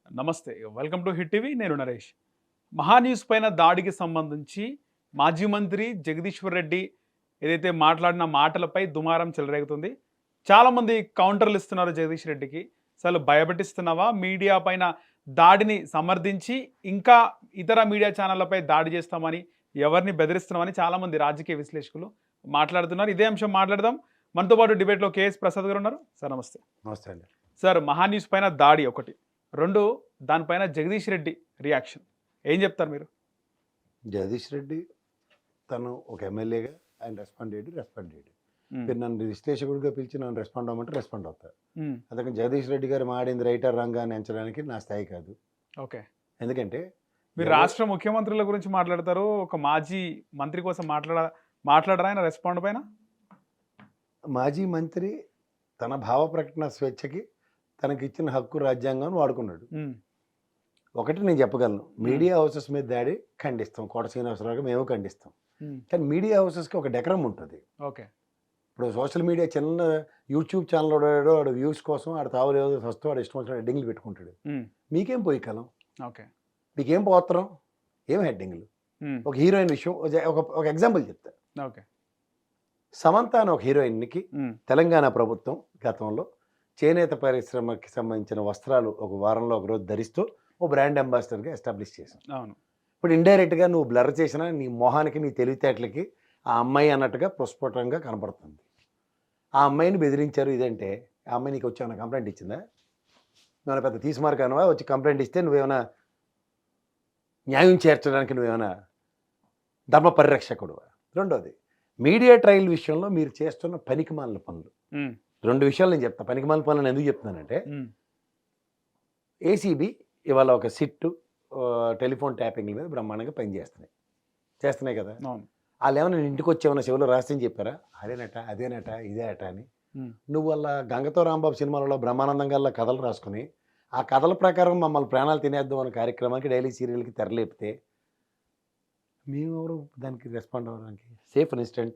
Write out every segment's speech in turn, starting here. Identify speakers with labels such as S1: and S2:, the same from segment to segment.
S1: నమస్తే. Welcome to hit TV. నేను నరేష్. మహాన్యూస్ పైన దాడికి సంబంధించి మాజీ మంత్రి జగదీశ్వర్ రెడ్డి ఏదైతే మాట్లాడిన మాటలపై దుమారం చెలరేగుతుంది. చాలామంది కౌంటర్లు ఇస్తున్నారు జగదీష్ రెడ్డికి. అసలు భయపెట్టిస్తున్నావా? మీడియా పైన దాడిని సమర్థించి ఇంకా ఇతర మీడియా ఛానళ్లపై దాడి చేస్తామని, ఎవరిని బెదిరిస్తున్నామని చాలామంది రాజకీయ విశ్లేషకులు మాట్లాడుతున్నారు. ఇదే అంశం మాట్లాడదాం. మనతో పాటు డిబేట్లో కేఎస్ ప్రసాద్ గారు ఉన్నారు. సార్ నమస్తే.
S2: నమస్తే అండి.
S1: సార్, మహాన్యూస్ పైన దాడి ఒకటి, రెండు దానిపైన జగదీష్ రెడ్డి రియాక్షన్ ఏం చెప్తారు మీరు?
S2: జగదీష్ రెడ్డి తను ఒక ఎమ్మెల్యేగా ఆయన రెస్పాండ్ చేయడు. మీరు నన్ను విశ్లేషకుడిగా పిలిచి నన్ను రెస్పాండ్ అవ్వమంటే రెస్పాండ్ అవుతారు. అందుకని జగదీష్ రెడ్డి గారు మాడింది రైటర్ రంగాన్ని ఎంచడానికి నా స్థాయి కాదు.
S1: ఓకే,
S2: ఎందుకంటే
S1: మీరు రాష్ట్ర ముఖ్యమంత్రుల గురించి మాట్లాడతారు, ఒక మాజీ మంత్రి కోసం మాట్లాడరా ఆయన రెస్పాండ్ పైన?
S2: మాజీ మంత్రి తన భావ ప్రకటన స్వేచ్ఛకి తనకిచ్చిన హక్కు రాజ్యాంగం వాడుకున్నాడు. ఒకటి నేను చెప్పగలను, మీడియా హౌసెస్ మీద దాడి ఖండిస్తాం, కోట శ్రీనివాసరావుగా మేము ఖండిస్తాం. కానీ మీడియా హౌసెస్కి ఒక డెకరం ఉంటుంది.
S1: ఓకే,
S2: ఇప్పుడు సోషల్ మీడియా చిన్న యూట్యూబ్ ఛానల్ వాడు వ్యూస్ కోసం ఆడ తావులేదు వస్తూ వాడు ఇష్టం వచ్చిన హెడ్డింగ్లు పెట్టుకుంటాడు. మీకేం పోయి కలం?
S1: ఓకే,
S2: మీకేం పోత్రం? ఏం హెడ్డింగ్లు? ఒక హీరోయిన్ విషయం ఒక ఎగ్జాంపుల్ చెప్తా.
S1: ఓకే,
S2: సమంత అని ఒక హీరోయిన్కి తెలంగాణ ప్రభుత్వం గతంలో చేనేత పరిశ్రమకి సంబంధించిన వస్త్రాలు ఒక వారంలో ఒక రోజు ధరిస్తూ ఓ బ్రాండ్ అంబాసిడర్గా ఎస్టాబ్లిష్ చేశాం.
S1: అవును.
S2: ఇప్పుడు ఇండైరెక్ట్గా నువ్వు బ్లర్ చేసిన నీ మొహానికి నీ తెలివితేటలకి ఆ అమ్మాయి అన్నట్టుగా ప్రస్ఫుటంగా కనపడుతుంది. ఆ అమ్మాయిని బెదిరించారు. ఇదంటే ఆ అమ్మాయి నీకు వచ్చి ఏమైనా కంప్లైంట్ ఇచ్చిందా? నువ్వేమైనా పెద్ద తీసుమార్కనవా? వచ్చి కంప్లైంట్ ఇస్తే నువ్వేమైనా న్యాయం చేర్చడానికి నువ్వేమైనా ధర్మ పరిరక్షకుడువా? రెండోది, మీడియా ట్రయల్ విషయంలో మీరు చేస్తున్న పనికిమాలిన పనులు. రెండు విషయాలు నేను చెప్తాను. పనికిమాలిన పనులను ఎందుకు చెప్తున్నానంటే, ఏసీబీ ఇవాళ ఒక సిట్టు టెలిఫోన్ ట్యాపింగ్ మీద బ్రహ్మాండంగా చేస్తున్నాయి కదా. వాళ్ళు ఏమైనా ఇంటికి వచ్చి ఏమైనా చెవులు రాసి చెప్పారా? అదేనట ఇదే అట అని. నువ్వు వాళ్ళ గంగతో రాంబాబు సినిమాలలో బ్రహ్మానందంగా కథలు రాసుకుని ఆ కథల ప్రకారం మమ్మల్ని ప్రాణాలు తినేద్దాం అనే కార్యక్రమానికి డైలీ సీరియల్కి తెరలేపితే మేమెవరు దానికి రెస్పాండ్ అవ్వడానికి? సేఫ్ ఇన్స్టెంట్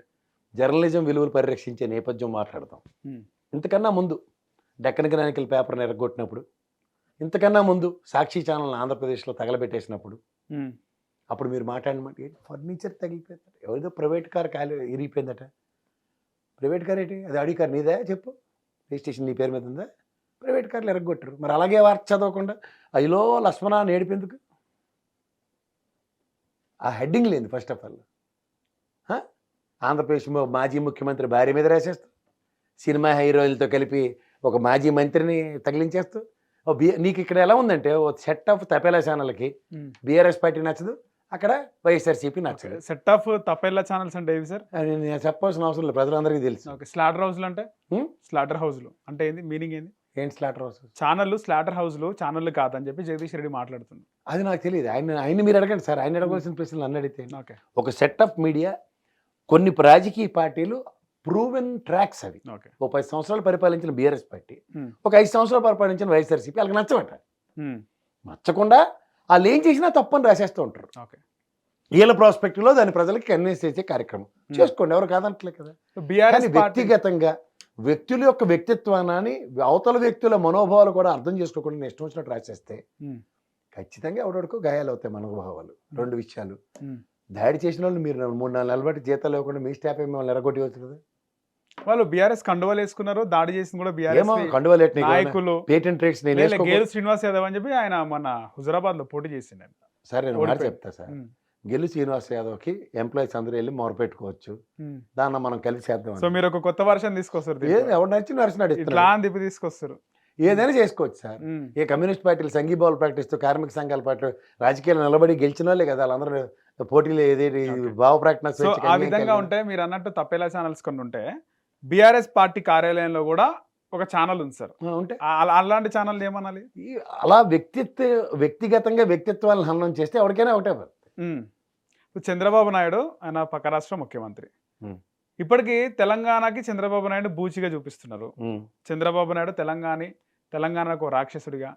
S2: జర్నలిజం విలువలు పరిరక్షించే నేపథ్యం మాట్లాడతాం. ఇంతకన్నా ముందు డెక్కన్ క్రానికల్ పేపర్ని ఎరగొట్టినప్పుడు, ఇంతకన్నా ముందు సాక్షి ఛానల్ని ఆంధ్రప్రదేశ్లో తగలబెట్టేసినప్పుడు, అప్పుడు మీరు మాట్లాడినమాట ఫర్నిచర్ తగిలిపోయిందట, ఎవరిదో ప్రైవేట్ కార్ ఇరిగిపోయిందట. ప్రైవేట్ కార్ ఏంటి? అది ఆడి కార్ నీదే చెప్పు, రిజిస్ట్రేషన్ నీ పేరు మీద ఉందా? ప్రైవేట్ కార్లు ఎరగొట్టారు. మరి అలాగే వార్త చదవకుండా అయ్యలో లక్ష్మణ నేడిపేందుకు? ఆ హెడ్డింగ్ లేదు. ఫస్ట్ ఆఫ్ ఆల్ ఆంధ్రప్రదేశ్ మాజీ ముఖ్యమంత్రి భార్య మీద రాసేస్తూ, సినిమా హీరోయిన్లతో కలిపి ఒక మాజీ మంత్రిని తగిలించేస్తూ, నీకు ఇక్కడ ఎలా ఉందంటే ఓ సెట్ ఆఫ్ తపేలా ఛానల్కి బీఆర్ఎస్ పార్టీ నచ్చదు, అక్కడ వైఎస్ఆర్సీపీ నచ్చదు.
S1: సెట్ ఆఫ్ తపేలా ఛానల్స్ అంటే ఏవి సార్?
S2: నేను చెప్పాల్సిన అవసరం లేదు, ప్రజలందరికీ తెలుసు.
S1: ఓకే, స్లాటర్ హౌస్లు అంటే? స్లాటర్ హౌస్లు అంటే ఏంది? మీనింగ్ ఏంది?
S2: ఏంటి స్లాటర్ హౌస్?
S1: ఛానళ్ళు స్లాటర్ హౌస్లు ఛానళ్ళు కాదని చెప్పి జగదీష్ రెడ్డి మాట్లాడుతుంది.
S2: అది నాకు తెలియదు. ఆయన మీరు అడగండి సార్, ఆయన అడగవలసిన ప్రశ్నలు నన్ను అడిగితే.
S1: ఓకే,
S2: ఒక సెట్ ఆఫ్ మీడియా, కొన్ని రాజకీయ పార్టీలు ప్రూవెన్ ట్రాక్స్ అవి. ఓ 10 సంవత్సరాలు పరిపాలించిన బీఆర్ఎస్ పార్టీ, ఒక 5 సంవత్సరాలు పరిపాలించిన వైఎస్ఆర్సీపీ, వాళ్ళకి నచ్చబట్ట. నచ్చకుండా వాళ్ళు ఏం చేసినా తప్పని రాసేస్తూ ఉంటారు.
S1: ఓకే,
S2: వీళ్ళ ప్రాస్పెక్టివ్లో దాన్ని ప్రజలకి కన్విన్స్ చేసే కార్యక్రమం చేసుకోండి, ఎవరు కాదంటలే కదా. వ్యక్తిగతంగా వ్యక్తుల యొక్క వ్యక్తిత్వాన్ని, అవతల వ్యక్తుల మనోభావాలు కూడా అర్థం చేసుకోకుండా ఇష్టం వచ్చినట్టు రాసేస్తే ఖచ్చితంగా ఎవరికో గాయాలు అవుతాయి మనోభావాలు. రెండు విషయాలు, దాడి చేసిన వాళ్ళు మీరు 3-4 నెలల బట్టి జీతాలు ఇవ్వకుండా మీ స్టాఫ్ మిమ్మల్ని ఎరగొట్టవచ్చు కదా.
S1: వాళ్ళు బీఆర్ఎస్ కండువాలు వేసుకున్నారు, దాడి చేసింది కూడా బీఆర్ఎస్ నాయకులు.
S2: పేటెంట్ రేట్స్
S1: గేలు శ్రీనివాస్ యాదవ్ అని చెప్పి ఆయన మన హుజరాబాద్ లో పోటీ చేసిండు.
S2: సార్ నేను మాట చెప్తా సార్, గెలు శ్రీనివాస్ యాదవ్కి ఎంప్లాయీస్ అందరూ వెళ్ళి మొరపెట్టుకోవచ్చు, దాన్ని మనం కలిసి చేద్దాం.
S1: సో మీరు ఒక కొత్త వర్షన్ తీసుకొస్తారు,
S2: ఎవరు నచ్చినాడు
S1: ఇట్లా దిప్పి తీసుకొస్తారు,
S2: ఏదైనా చేసుకోవచ్చు సార్. ఏ కమ్యూనిస్ట్ పార్టీలు సంఘీభావాలు ప్రకటిస్తూ కార్మిక సంఘాల పార్టీలు రాజకీయాలు నిలబడి గెలిచిన వాళ్ళే కదా వాళ్ళందరూ పోటీలు ఏదేది భావ ప్రకటన.
S1: ఆ విధంగా ఉంటే మీరు అన్నట్టు తప్పేలా ఛానల్స్ కొన్ని ఉంటే బీఆర్ఎస్ పార్టీ కార్యాలయంలో కూడా ఒక ఛానల్ ఉంది సార్, ఉంటే అలాంటి ఛానల్ ఏమనాలి?
S2: అలా వ్యక్తిగతంగా వ్యక్తిత్వాలను హననం చేస్తే ఎవరికైనా ఒకటే.
S1: చంద్రబాబు నాయుడు ఆయన పక్క రాష్ట్ర ముఖ్యమంత్రి, ఇప్పటికీ తెలంగాణకి చంద్రబాబు నాయుడు బూచిగా చూపిస్తున్నారు. చంద్రబాబు నాయుడు తెలంగాణకు రాక్షసుడిగా,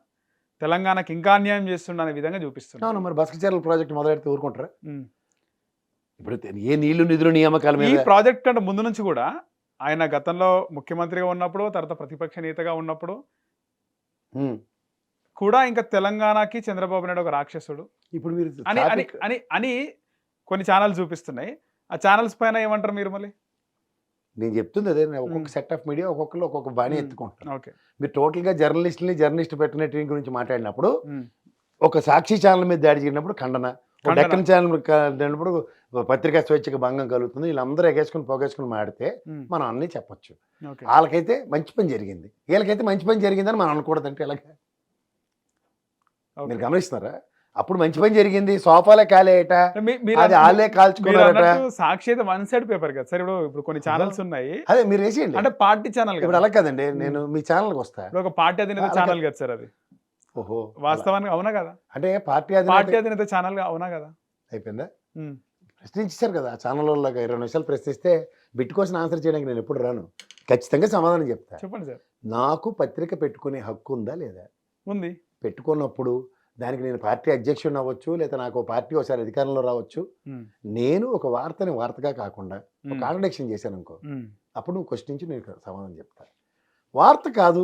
S1: తెలంగాణకి ఇంకా అన్యాయం చేస్తుండ అనే విధంగా చూపిస్తున్నారు.
S2: మరి బస్కచర్ల ప్రాజెక్ట్ మొదలెడితే ఊరుకుంటారా? ఇప్పుడు ఏ నీళ్లు నిధులు నియామకాల మీద
S1: ఈ ప్రాజెక్ట్ కంటే ముందు నుంచి కూడా ఆయన గతంలో ముఖ్యమంత్రిగా ఉన్నప్పుడు, తర్వాత ప్రతిపక్ష నేతగా ఉన్నప్పుడు కూడా ఇంకా తెలంగాణకి చంద్రబాబు నాయుడు ఒక రాక్షసుడు
S2: ఇప్పుడు మీరు
S1: అని అని
S2: topic-
S1: అని అని కొన్ని ఛానల్స్ చూపిస్తున్నాయి. ఆ ఛానల్స్ పైన ఏమంటారు మీరు మళ్ళీ?
S2: నేను చెప్తుంది అదే, ఒక్కొక్క సెట్ ఆఫ్ మీడియా ఒక్కొక్కరు ఒక్కొక్క బాణి ఎత్తుకుంటారు.
S1: ఓకే.
S2: మీరు టోటల్గా జర్నలిస్ట్ పెట్టిన గురించి మాట్లాడినప్పుడు ఒక సాక్షి ఛానల్ మీద దాడి చేసినప్పుడు ఖండన, ఒక
S1: ఖండన.
S2: డెక్కన్ ఛానల్ అప్పుడు పత్రికా స్వేచ్ఛకు భంగం కలుగుతుంది, వీళ్ళందరూ ఎగేసుకుని పొగేసుకుని మాడితే మనం అన్నీ చెప్పొచ్చు.
S1: ఓకే.
S2: వాళ్ళకైతే మంచి పని జరిగింది, వీళ్ళకైతే మంచి పని జరిగిందని మనం అనకూడదంటే ఎలాగ? మీరు గమనిస్తున్నారా? అప్పుడు మంచి పని జరిగింది, సోఫాలే కాలేయట, అది వాళ్ళే కాల్చుకున్నారట.
S1: సాక్షి అయితే వన్ సైడ్ పేపర్ కదా సార్. ఇప్పుడు కొన్ని ఛానల్స్ ఉన్నాయి,
S2: అదే మీరు వేసేయండి.
S1: అంటే పార్టీ ఛానల్
S2: ఇప్పుడు అలా కదండి, నేను మీ ఛానల్కి వస్తా.
S1: ఇప్పుడు ఒక పార్టీ అధినేత ఛానల్ కదా సార్ అది.
S2: ఓహో,
S1: వాస్తవానికి అవునా కదా?
S2: అంటే పార్టీ
S1: పార్టీ అధినేత ఛానల్ అవునా కదా?
S2: అయిపోయిందా?
S1: ఉమ్.
S2: ప్రశ్నించారు కదా ఆ ఛానల్ వాళ్ళకి, 20 నిమిషాలు ప్రశ్నిస్తే బిట్ కోసం ఆన్సర్ చేయడానికి నేను ఎప్పుడు రాను, ఖచ్చితంగా సమాధానం చెప్తా.
S1: చెప్పండి సార్.
S2: నాకు పత్రిక పెట్టుకునే హక్కు ఉందా లేదా?
S1: ఉంది.
S2: పెట్టుకున్నప్పుడు దానికి నేను పార్టీ అధ్యక్షుడిని అవ్వచ్చు, లేదా నాకు పార్టీ ఒకసారి అధికారంలో రావచ్చు.
S1: ఉమ్.
S2: నేను ఒక వార్తని వార్తగా కాకుండా ఒక
S1: ఉమ్.
S2: కాంట్రడిక్షన్ చేశాను అనుకో,
S1: ఉమ్.
S2: అప్పుడు నువ్వు క్వశ్చన్ నుంచి నేను సమాధానం చెప్తా. వార్త కాదు,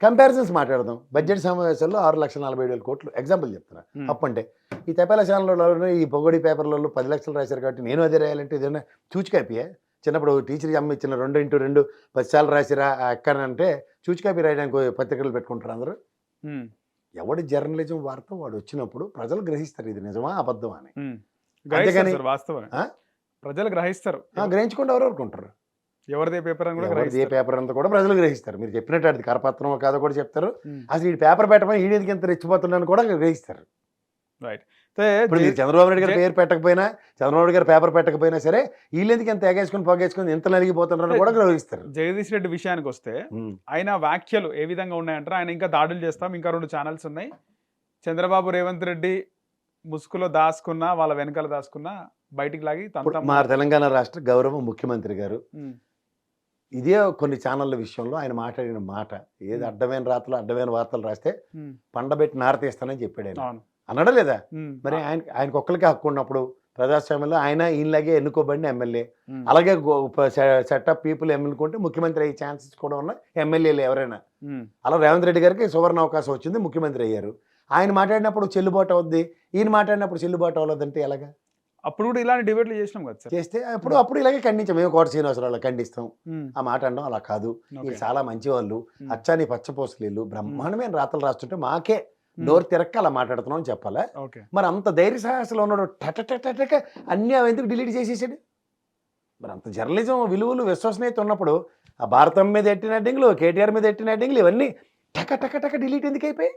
S2: కంపారిజన్స్ మాట్లాడదాం. బడ్జెట్ సమావేశాల్లో 6,40,000 కోట్లు ఎగ్జాంపుల్ చెప్తున్నా.
S1: ఉమ్.
S2: అప్పుంటే ఈ తెపాల ఛానల్లో ఈ పొగడి పేపర్లలో 10 లక్షలు రాశారు కాబట్టి నేను అదే రాయాలంటే ఏదైనా చూచికాపియా? చిన్నప్పుడు టీచర్ అమ్మ ఇచ్చిన 2x2 10 సార్లు రాసిరా ఎక్కనంటే చూచికాపి రాయడానికి పత్రికలు పెట్టుకుంటారు అందరూ.
S1: ఉమ్.
S2: ఎవడి జర్నలిజం వార్త వాడు వచ్చినప్పుడు ప్రజలు గ్రహిస్తారు ఇది నిజమా అబద్ధమా అని.
S1: ఉమ్. గ్రహిస్తారు
S2: అంతేగాని-
S1: సార్, వాస్తవమే.
S2: ఆ?
S1: ప్రజలు గ్రహిస్తారు.
S2: గ్రహించుకుంటే ఎవరెవరికి ఉంటారు,
S1: ఎవరిదే పేపర్ అని కూడా
S2: ఎవరిది ఏ
S1: గ్రహిస్తారు.
S2: పేపర్ అంతా కూడా ప్రజలు గ్రహిస్తారు. మీరు చెప్పినట్టు అది కరపత్రం కాదో కూడా చెప్తారు.
S1: ఉమ్.
S2: అసలు ఈ పేపర్ పెట్టమని ఈడేదికి ఎంత రెచ్చిపోతున్నాను కూడా గ్రహిస్తారు.
S1: రైట్.
S2: ఇప్పుడు మీరు చంద్రబాబు నాయుడు గారి పేరు పెట్టకపోయినా, చంద్రబాబు నాయుడు గారి పేపర్ పెట్టకపోయినా సరే, వీళ్ళెందుకు ఎంత ఎగేసుకుని పొగేసుకుని ఎంత నలిగిపోతున్నారని కూడా గ్రహిస్తారు.
S1: జగదీష్ రెడ్డి విషయానికి వస్తే ఆయన వ్యాఖ్యలు ఏ విధంగా ఉన్నాయంటారు? ఆయన ఇంకా దాడులు చేస్తాం, ఇంకా 2 ఛానల్స్ ఉన్నాయి, చంద్రబాబు రేవంత్ రెడ్డి ముసుగులో దాచుకున్నా వాళ్ళ వెనకాల దాచుకున్నా బయటికి లాగి
S2: ఇప్పుడు
S1: తంతం.
S2: మా తెలంగాణ రాష్ట్ర గౌరవ ముఖ్యమంత్రి గారు
S1: ఉమ్.
S2: ఇదే కొన్ని ఛానళ్ళ విషయంలో ఆయన మాట్లాడిన మాట, ఏది అడ్డమైన రాతలు అడ్డమైన వార్తలు రాస్తే
S1: ఉమ్.
S2: పండబెట్టి నారతీస్తానని చెప్పాడు ఆయన.
S1: అవును.
S2: అన్నాడా లేదా?
S1: ఉమ్.
S2: మరి ఆయనకు ఒక్కరికి హక్కు ఉన్నప్పుడు ప్రజాస్వామ్యంలో ఆయన ఈయనలాగే ఎన్నుకోబడిన ఎమ్మెల్యే,
S1: ఉమ్.
S2: అలాగే సెట్ ఆఫ్ పీపుల్ ఎన్నుకుంటే ముఖ్యమంత్రి అయ్యే ఛాన్సెస్ కూడా ఉన్న ఎమ్మెల్యేలు ఎవరైనా.
S1: ఉమ్.
S2: అలా రేవంత్ రెడ్డి గారికి సువర్ణ అవకాశం వచ్చింది, ముఖ్యమంత్రి అయ్యారు. ఆయన మాట్లాడినప్పుడు చెల్లుబాటు అవుద్ది, ఈయన మాట్లాడినప్పుడు చెల్లుబాటు అవ్వలేదంటే ఎలాగా?
S1: అప్పుడు కూడా ఇలాంటి డిబేట్లు చేసినాం కదా సార్.
S2: చేస్తే అప్పుడు ఇలాగే ఖండించాం. మేము కోట శ్రీనివాసరావు ఖండిస్తాం
S1: ఉమ్.
S2: ఆ మాట అనడం. అలా కాదు,
S1: ఓకే.
S2: వీళ్ళు చాలా మంచి వాళ్ళు,
S1: ఉమ్.
S2: అచ్చాని పచ్చపోసలీళ్ళు బ్రహ్మాండమైన రాతలు రాస్తుంటే మాకే నోరు తిరక్క అలా మాట్లాడుతున్నాం అని చెప్పాలా?
S1: ఓకే.
S2: మరి అంత ధైర్య సాహసంలో ఉన్నాడు, టటటటక అన్నీ అవి ఎందుకు డిలీట్ చేసేసాడు? మరి అంత జర్నలిజం విలువలు విశ్వసనీయత ఉన్నప్పుడు ఆ భారతం మీద ఎట్టిన అడ్డింగ్లు, కేటీఆర్ మీద ఎట్టిన అడ్డింగ్లు ఇవన్నీ టక డిలీట్ ఎందుకు అయిపోయి?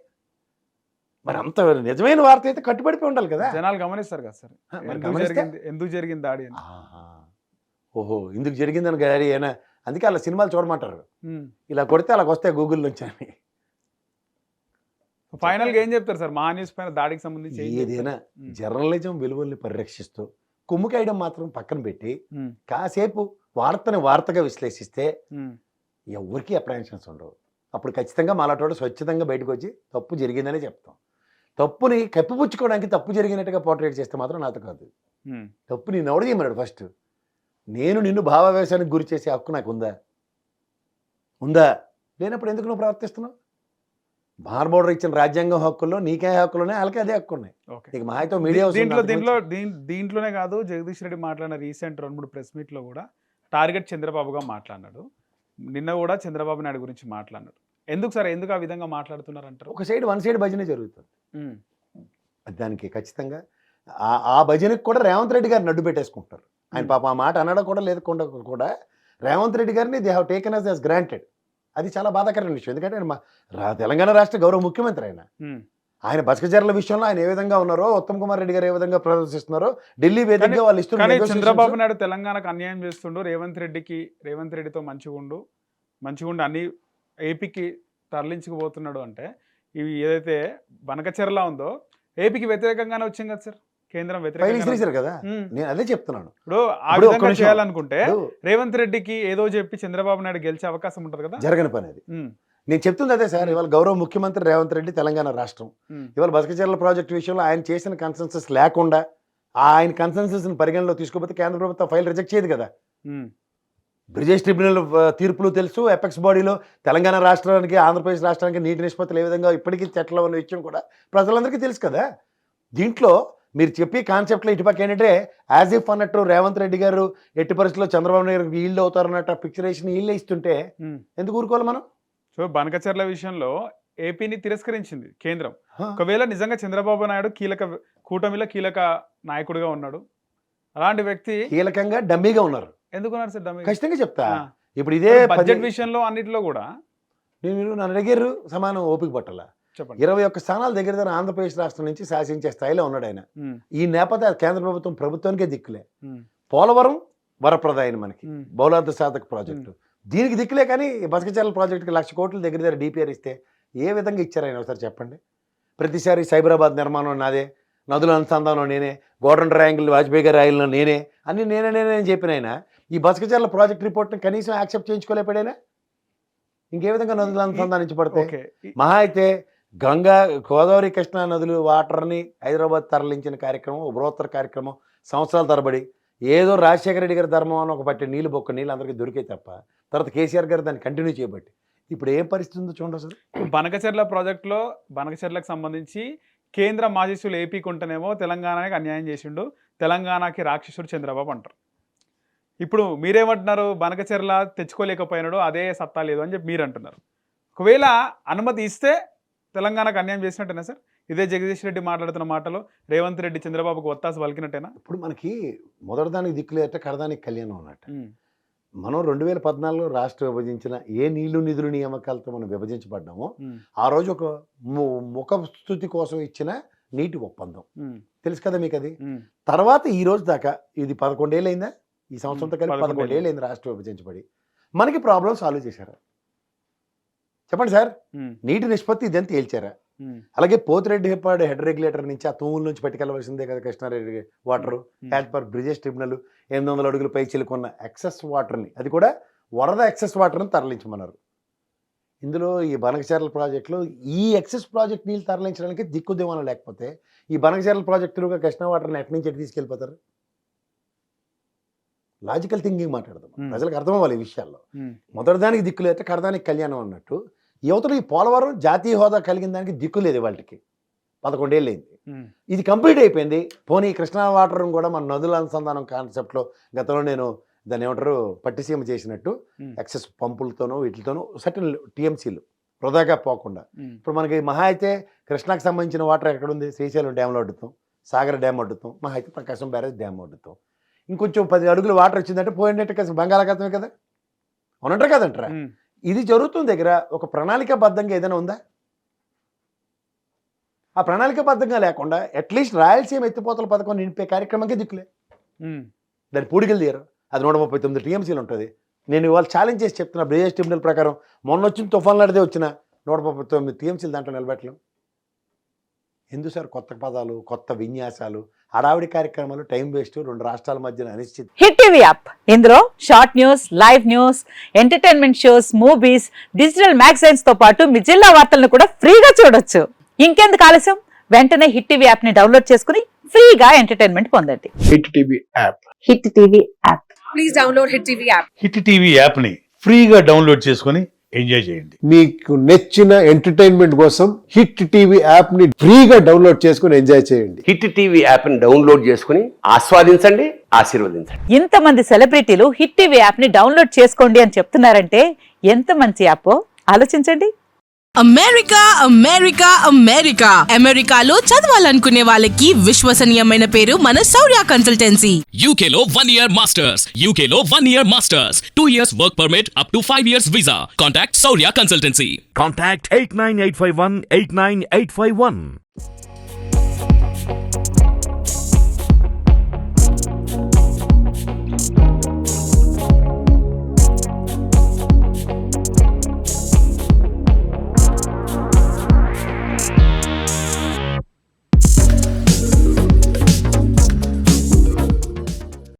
S2: మరి అంత నిజమైన వార్త అయితే కట్టుబడిపోయి ఉండాలి కదా.
S1: జనాలు గమనిస్తారు కదా సార్,
S2: మరి గమనిస్తే
S1: ఎందుకు జరిగింది దాడి అని.
S2: ఆహా, ఓహో ఇందుకు జరిగిందని గారి అయినా, అందుకే అలా సినిమాలు చూడమంటారు.
S1: ఉమ్.
S2: ఇలా కొడితే అలాగ వస్తాయి గూగుల్ నుంచి అని.
S1: ఫైనల్ గా ఏం చెప్తారు సార్ మహా న్యూస్ పైన దాడికి సంబంధించి? ఏం చెప్తారు?
S2: ఏదైనా
S1: ఉమ్.
S2: జర్నలిజం విలువల్ని పరిరక్షిస్తూ కుమ్ముకేయడం మాత్రం పక్కన పెట్టి
S1: ఉమ్.
S2: కాసేపు వార్తని వార్తగా విశ్లేషిస్తే
S1: ఉమ్.
S2: ఎవరికి అప్రహెన్షన్స్ ఉండవు. అప్పుడు ఖచ్చితంగా మాలాటోడు స్వచ్ఛతంగా బయటకు వచ్చి తప్పు జరిగిందనే చెప్తాం. తప్పుని కప్పిపుచ్చుకోవడానికి తప్పు జరిగినట్టుగా పోర్ట్రేట్ చేస్తే మాత్రం నాతో కాదు.
S1: ఉమ్.
S2: తప్పు నేను ఎవడు చేయమన్నాడు? ఫస్ట్ నేను నిన్ను భావావేశానికి గురి చేసే హక్కు నాకు ఉందా? లేనప్పుడు ఎందుకు నువ్వు ప్రవర్తిస్తున్నావు? బార్బోర్డర్ ఇచ్చిన రాజ్యాంగం హక్కుల్లో నీకే హక్కులునే, వాళ్ళకే అదే హక్కు ఉన్నాయి.
S1: ఓకే.
S2: నీకు మహాయితో మీడియా
S1: దీంట్లోనే కాదు, జగదీష్ రెడ్డి మాట్లాడిన రీసెంట్ 2-3 ప్రెస్ మీట్లో కూడా టార్గెట్ చంద్రబాబుగా మాట్లాడినాడు. నిన్న కూడా చంద్రబాబు నాయుడు గురించి మాట్లాడినాడు. ఎందుకు సార్, ఎందుకు ఆ విధంగా మాట్లాడుతున్నారు అంటారు?
S2: ఒక సైడ్ వన్ సైడ్ భజనే జరుగుతుంది.
S1: ఉమ్.
S2: దానికి ఖచ్చితంగా ఆ భజనకి కూడా రేవంత్ రెడ్డి గారిని అడ్డు పెట్టేసుకుంటారు. ఆయన పాప ఆ మాట అనడం కూడా లేకుండా కూడా రేవంత్ రెడ్డి గారిని they have taken as granted. అది చాలా బాధాకరమైన విషయం. ఎందుకంటే ఆయన తెలంగాణ రాష్ట్ర గౌరవ ముఖ్యమంత్రి. ఆయన బసకచర్ల విషయంలో ఆయన ఏ విధంగా ఉన్నారో, ఉత్తమ్ కుమార్ రెడ్డి గారు ఏ విధంగా ప్రదర్శిస్తున్నారో ఢిల్లీ వేదికగా వాళ్ళు
S1: కానీ
S2: ఇస్తున్నారు.
S1: చంద్రబాబు నాయుడు తెలంగాణకు అన్యాయం చేస్తుండు, రేవంత్ రెడ్డితో మంచిగుండు అన్ని ఏపీకి తరలించుకుపోతున్నాడు అంటే, ఇవి ఏదైతే బనకచెర్ల ఉందో ఏపీకి వ్యతిరేకంగానే వచ్చింది కదా సార్, కేంద్రం వ్యతిరేకంగా
S2: కదా. నేను అదే చెప్తున్నాను.
S1: ఇప్పుడు ఆ విధంగా చేయాలనుకుంటే రేవంత్ రెడ్డికి ఏదో చెప్పి చంద్రబాబు నాయుడు గెలిచే అవకాశం ఉంటది కదా.
S2: జరగని పని అది. నేను చెప్తుంది అదే సార్. ఇవాళ గౌరవ ముఖ్యమంత్రి రేవంత్ రెడ్డి తెలంగాణ రాష్ట్రం, ఇవాళ బసకచెర్ల ప్రాజెక్టు విషయంలో ఆయన చేసిన కన్సెన్సస్ లేకుండా ఆయన కన్సెన్సస్ పరిగణలో తీసుకోకపోతే కేంద్ర ప్రభుత్వం ఫైల్ రిజెక్ట్ చేయదు కదా. బ్రిజేష్ ట్రిబ్యునల్ తీర్పులు తెలుసు, ఎపెక్స్ బాడీలో తెలంగాణ రాష్ట్రానికి ఆంధ్రప్రదేశ్ రాష్ట్రానికి నీటి నిష్పత్తులు ఏ విధంగా ఇప్పటికీ చట్టంలో ఉన్న విషయం కూడా ప్రజలందరికీ తెలుసు కదా. దీంట్లో మీరు చెప్పే కాన్సెప్ట్లో ఇటుపక్క ఏంటంటే యాజ్ ఇఫ్ అన్నట్టు రేవంత్ రెడ్డి గారు ఎట్టి పరిస్థితుల్లో చంద్రబాబు నాయుడు గారికి ఈల్డ్ అవుతారన్నట్టు పిక్చరేషన్ వీళ్ళే ఇస్తుంటే ఎందుకు ఊరుకోవాలి మనం?
S1: సో బనకచర్ల విషయంలో ఏపీని తిరస్కరించింది కేంద్రం. ఒకవేళ నిజంగా చంద్రబాబు నాయుడు కూటమిలో కీలక నాయకుడిగా ఉన్నాడు, అలాంటి వ్యక్తి
S2: కీలకంగా డమ్మీగా ఉన్నారు.
S1: ఎందుకున్నారు సార్ డమ్మీ?
S2: ఖచ్చితంగా చెప్తా. ఇప్పుడు ఇదే
S1: బడ్జెట్ విషయంలో అన్నిటిలో కూడా
S2: మీరు నన్ను అడిగారు, సమానం ఓపిక పట్టాల. 21 స్థానాల దగ్గర ఆంధ్రప్రదేశ్ రాష్ట్రం నుంచి శాసించే స్థాయిలో ఉన్నాడు ఆయన. ఈ నేపథ్య కేంద్ర ప్రభుత్వానికే దిక్కులే. పోలవరం వరప్రదాయని మనకి బౌలార్థ సాధక ప్రాజెక్టు, దీనికి దిక్కులే. కానీ బసకచర్ల ప్రాజెక్టుకి 1,00,000 కోట్లు దగ్గర డిపిఆర్ ఇస్తే ఏ విధంగా ఇచ్చారు ఆయన ఒకసారి చెప్పండి. ప్రతిసారి సైబరాబాద్ నిర్మాణం నాదే, నదుల అనుసంధానం నేనే, గోల్డెన్ ట్రయాంగిల్ వాజ్పేయి గారి రాయల్లో నేనే, అన్ని నేనే చెప్పిన ఆయన ఈ బసకచర్ల ప్రాజెక్ట్ రిపోర్ట్ని కనీసం యాక్సెప్ట్ చేయించుకోలేకపోయాడా? ఇంకే విధంగా నదులు అనుసంధానించబడతాయి? మహా అయితే గంగా గోదావరి కృష్ణా నదులు వాటర్ని హైదరాబాద్ తరలించిన కార్యక్రమం, బృహత్తర కార్యక్రమం, సంవత్సరాల తరబడి ఏదో రాజశేఖర రెడ్డి గారి ధర్మం అని ఒక పట్టి నీళ్ళు బొక్క నీళ్ళు అందరికీ దొరికే తప్ప తర్వాత కేసీఆర్ గారు దాన్ని కంటిన్యూ చేయబట్టి ఇప్పుడు ఏం పరిస్థితి ఉందో చూడండి సార్.
S1: బనకచర్ల ప్రాజెక్టులో బనకచర్లకు సంబంధించి కేంద్ర మాజీసులు ఏపీకి ఉంటేనేమో తెలంగాణకి అన్యాయం చేసిండు, తెలంగాణకి రాక్షసుడు చంద్రబాబు అంటారు. ఇప్పుడు మీరేమంటున్నారు? బనకచర్ల తెచ్చుకోలేకపోయినాడు, అదే సత్తా లేదు అని చెప్పి మీరు అంటున్నారు. ఒకవేళ అనుమతి ఇస్తే తెలంగాణకు అన్యాయం చేసినట్టేనా సార్? ఇదే జగదీష్ రెడ్డి మాట్లాడుతున్న మాటలు రేవంత్ రెడ్డి చంద్రబాబుకు ఒత్తాసు పలికినట్టేనా?
S2: ఇప్పుడు మనకి మొదటిదానికి దిక్కులేట కడదానికి కళ్యాణం అన్నట్టు. మనం 2014లో రాష్ట్ర విభజించిన ఏ నీళ్లు నిధులు నియామకాలతో మనం విభజించబడ్డామో ఆ రోజు ఒక ముఖస్థుతి కోసం ఇచ్చిన నీటి ఒప్పందం తెలుసు కదా మీకు. అది తర్వాత ఈ రోజు దాకా ఇది 11 ఏళ్ళు అయిందా? ఈ సంవత్సరంతో కలిపి 11 ఏళ్ళు అయింది రాష్ట్ర విభజించబడి. మనకి ప్రాబ్లం సాల్వ్ చేశారా చెప్పండి సార్? నీటి నిష్పత్తి ఇదంతా తేల్చారా? అలాగే పోతిరెడ్డిపాడు హెడ్ రెగ్యులేటర్ నుంచి ఆ తూముల నుంచి పట్టుకెళ్ళవలసిందే కదా Krishna Reddy water. As per Brijesh tribunal 800 అడుగుల పై చిలుకున్న ఎక్సెస్ వాటర్ని, అది కూడా వరద ఎక్సెస్ వాటర్ని తరలించమన్నారు. ఇందులో ఈ బనకచర్ల ప్రాజెక్టులో ఈ ఎక్సెస్ ప్రాజెక్ట్ నీళ్ళు తరలించడానికి దిక్కుదేమనం లేకపోతే ఈ బనకచర్ల ప్రాజెక్టులుగా కృష్ణా వాటర్ని ఎక్కడి నుంచి ఎటు తీసుకెళ్ళిపోతారు? లాజికల్ థింకింగ్ మాట్లాడదాం, ప్రజలకు అర్థం అవ్వాలి ఈ విషయాల్లో. మొదటిదానికి దిక్కు లేక కడదానికి కళ్యాణం అన్నట్టు యువతలు ఈ పోలవరం జాతీయ హోదా కలిగిన దానికి దిక్కు లేదు వాళ్ళకి. 11 ఏళ్ళు అయింది, ఇది కంప్లీట్ అయిపోయింది. పోనీ కృష్ణా వాటర్ కూడా మన నదుల అనుసంధానం కాన్సెప్ట్లో గతంలో నేను దాన్ని ఏమంటారు పట్టిసీమ చేసినట్టు ఎక్సెస్ పంపులతోనూ వీటితోనూ సర్టన్ టీఎంసీలు వృధాగా పోకుండా. ఇప్పుడు మనకి మహా అయితే కృష్ణాకి సంబంధించిన వాటర్ ఎక్కడుంది? శ్రీశైలం డ్యామ్లో అడ్డుతాం, సాగర్ డ్యామ్ అడ్డుతాం, మహా అయితే ప్రకాశం బ్యారేజ్ డ్యామ్ అడ్డుతాం. ఇంకొంచెం 10 అడుగులు వాటర్ వచ్చిందంటే పోయినట్టు కదా బంగాళాఖాతమే కదా, అవునంటారు కదంటారా? ఇది జరుగుతుంది దగ్గర ఒక ప్రణాళికాబద్ధంగా ఏదైనా ఉందా? ఆ ప్రణాళికాబద్ధంగా లేకుండా అట్లీస్ట్ రాయలసీమ ఎత్తిపోతల పథకం నింపే కార్యక్రమంకే దిక్కులే. దాని పూడికలు తీయరు. అది 139 టీఎంసీలు ఉంటుంది. నేను ఇవాళ ఛాలెంజ్ చేసి చెప్తున్నా, బ్రిజేష్ ట్రిబ్యునల్ ప్రకారం మొన్న వచ్చిన తుఫాన్ లాంటిదే వచ్చిన 139 టీఎంసీలు దాంట్లో నిలబెట్టలేం. ఎందుకు సార్ కొత్త పదాలు, కొత్త విన్యాసాలు, హడావిడి కార్యక్రమాలు, టైం వేస్ట్, 2 రాష్ట్రాల మధ్యన అనిశ్చితి.
S3: హిట్ టీవీ యాప్, ఇందులో short news, live news, entertainment shows, movies, digital magazines తో పాటు మీ జిల్లా వార్తలను కూడా ఫ్రీగా చూడొచ్చు. ఇంకెందుకు ఆలస్యం? వెంటనే హిట్ టీవీ యాప్ ని డౌన్లోడ్ చేసుకుని ఫ్రీగా ఎంటర్టైన్మెంట్ పొందండి.
S4: Hit TV app.
S3: Hit TV app.
S5: Please download hit TV app.
S4: Hit TV app ని ఫ్రీగా డౌన్లోడ్ చేసుకొని ఎంజాయ్ చేయండి.
S6: మీకు నచ్చిన ఎంటర్టైన్మెంట్ కోసం హిట్ టీవీ యాప్ ని ఫ్రీగా డౌన్లోడ్ చేసుకుని ఎంజాయ్ చేయండి.
S7: హిట్ టీవీ యాప్ ని డౌన్లోడ్ చేసుకుని ఆస్వాదించండి, ఆశీర్వదించండి.
S3: ఇంతమంది సెలబ్రిటీలు హిట్ టీవీ యాప్ ని డౌన్లోడ్ చేసుకోండి అని చెప్తున్నారంటే ఎంత మంచి యాప్ ఆలోచించండి.
S5: అమెరికా అమెరికా అమెరికా అమెరికాలో చదవాలనుకునే వాళ్ళకి విశ్వసనీయమైన పేరు మన శౌర్య కన్సల్టెన్సీ.
S8: UK లో 1 year masters. UK లో 1 year masters. 2 years work permit up to 5 years visa. Contact Saurya Consultancy.
S9: Contact 89851 89851.